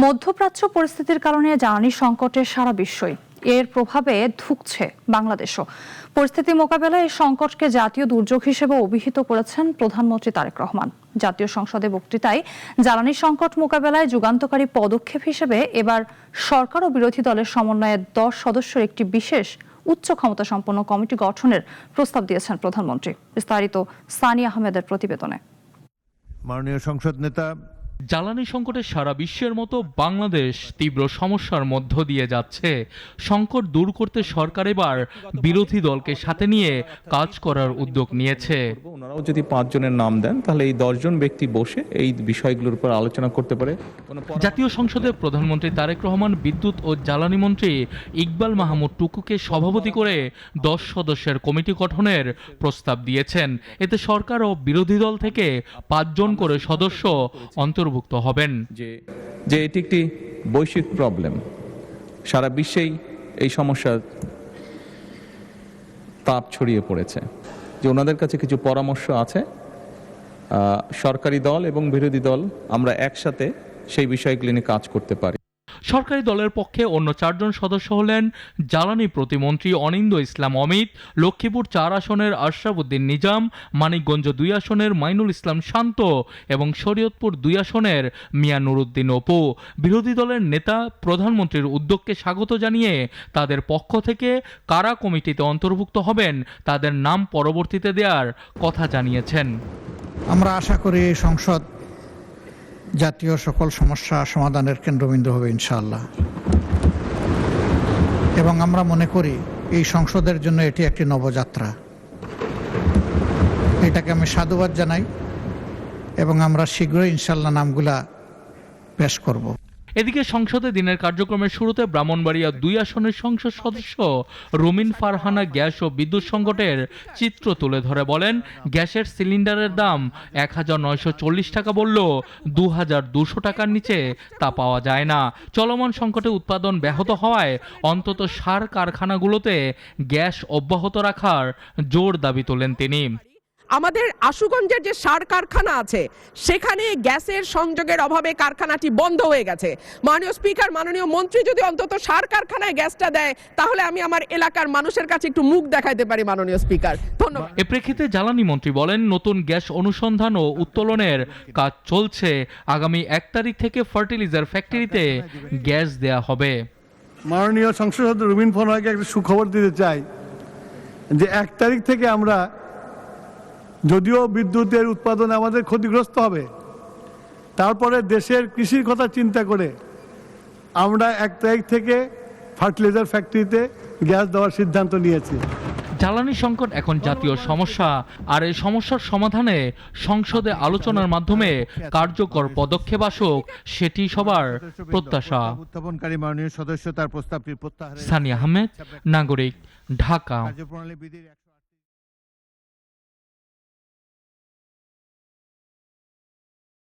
মধ্যপ্রাচ্য পরিস্থিতির কারণে জ্বালানি সংকটে সারা বিশ্বই এর প্রভাবে ধুঁকছে বাংলাদেশও। পরিস্থিতি মোকাবেলায় এই সংকটকে জাতীয় দুর্যোগ হিসেবে অভিহিত করেছেন প্রধানমন্ত্রী তারেক রহমান। জাতীয় সংসদে বক্তৃতায় জ্বালানি সংকট মোকাবেলায় যুগান্তকারী পদক্ষেপ হিসেবে এবার সরকার ও বিরোধী দলের সমন্বয়ে 10 সদস্যের একটি বিশেষ উচ্চ ক্ষমতা সম্পন্ন কমিটি গঠনের প্রস্তাব দিয়েছেন প্রধানমন্ত্রী। বিস্তারিত সানি আহমেদের প্রতিবেদনে। মাননীয় সংসদ নেতা, জ্বালানি সংকটে সারা বিশ্বের মতো বাংলাদেশ তীব্র সমস্যার মধ্য দিয়ে যাচ্ছে। সংকট দূর করতে সরকার এবার বিরোধী দলকে সাথে নিয়ে কাজ করার উদ্যোগ নিয়েছে। ওনারাও যদি 5 জনের নাম দেন তাহলে এই 10 জন ব্যক্তি বসে এই বিষয়গুলোর উপর আলোচনা করতে পারে। জাতীয় সংসদে প্রধানমন্ত্রী তারেক রহমান বিদ্যুৎ ও জ্বালানি মন্ত্রী ইকবাল মাহমুদ টুকুকে সভাপতি করে 10 সদস্যের কমিটি গঠনের প্রস্তাব দিয়েছেন। এতে সরকার ও বিরোধী দল থেকে 5 জন করে সদস্য অন্তর্ভুক্ত হবেন। যে এটি একটি বৈশ্বিক প্রবলেম, সারা বিশ্বেই এই সমস্যার তাপ ছড়িয়ে পড়েছে, যে ওনাদের কাছে কিছু পরামর্শ আছে। সরকারি দল এবং বিরোধী দল আমরা একসাথে সেই বিষয়গুলি নিয়ে কাজ করতে পারি। সরকারি দলের পক্ষে অন্য 4 জন সদস্য হলেন জ্বালানি প্রতিমন্ত্রী অনিন্দ ইসলাম অমিত, লক্ষ্মীপুর 4 আসনের আশরাফ উদ্দিন নিজাম, মানিকগঞ্জ 2 আসনের মাইনুল ইসলাম শান্ত এবং শরীয়তপুর 2 আসনের মিয়া নুরুদ্দিন অপু। বিরোধী দলের নেতা প্রধানমন্ত্রীর উদ্যোগকে স্বাগত জানিয়ে তাদের পক্ষ থেকে কারা কমিটিতে অন্তর্ভুক্ত হবেন তাদের নাম পরবর্তীতে দেওয়ার কথা জানিয়েছেন। আমরা আশা করি এই সংসদ জাতীয় সকল সমস্যা সমাধানের কেন্দ্রবিন্দু হবে ইনশাআল্লাহ, এবং আমরা মনে করি এই সংসদের জন্য এটি একটি নবযাত্রা। এটাকে আমি সাধুবাদ জানাই এবং আমরা শীঘ্রই ইনশাআল্লাহ নামগুলা পেশ করব। এদিকে সংসদে দিনের কার্যক্রমের শুরুতে ব্রাহ্মণবাড়িয়া 2 আসনের সংসদ সদস্য রুমিন ফারহানা গ্যাস ও বিদ্যুৎ সংকটের চিত্র তুলে ধরে বলেন, গ্যাসের সিলিন্ডারের দাম 1940 টাকা বললেও 2200 টাকার নিচে তা পাওয়া যায় না। চলমান সংকটে উৎপাদন ব্যাহত হওয়ায় অন্তত সার কারখানাগুলোতে গ্যাস অব্যাহত রাখার জোর দাবি তোলেন তিনি। আমাদের আশুগঞ্জের যে সার কারখানা আছে সেখানে গ্যাসের সংযোগের অভাবে কারখানাটি বন্ধ হয়ে গেছে। মাননীয় স্পিকার, মাননীয় মন্ত্রী যদি অন্তত সার কারখানায় গ্যাসটা দেয় তাহলে আমি আমার এলাকার মানুষের কাছে একটু মুখ দেখাইতে পারি। মাননীয় স্পিকার, ধন্যবাদ। এ প্রেক্ষিতে জ্বালানি মন্ত্রী বলেন, নতুন গ্যাস অনুসন্ধান ও উত্তোলনের কাজ চলছে। আগামী 1 তারিখ থেকে ফার্টিলাইজার ফ্যাক্টরিতে গ্যাস দেয়া হবে। মাননীয় সংসদ সদস্য রুমিন ফারহানাকে একটা সুখবর দিতে চাই যে 1 তারিখ থেকে আমরা, যদিও বিদ্যুতের উৎপাদন আমাদের ক্ষতিগ্রস্ত হবে, তারপরে দেশের কৃষির কথা চিন্তা করে আমরা 1 তারিখ থেকে ফার্টিলাইজার ফ্যাক্টরিতে গ্যাস দেওয়ার সিদ্ধান্ত নিয়েছি। জ্বালানি সংকট এখন জাতীয় সমস্যা, আর এই সমস্যার সমাধানে সংসদে আলোচনার মাধ্যমে কার্যকর পদক্ষেপ আসুক, সেটি সবার প্রত্যাশা। উত্থাপনকারী মাননীয় সদস্য তার প্রস্তাবটি প্রত্যাহার। সানি আহমেদ, নাগরিক, ঢাকা।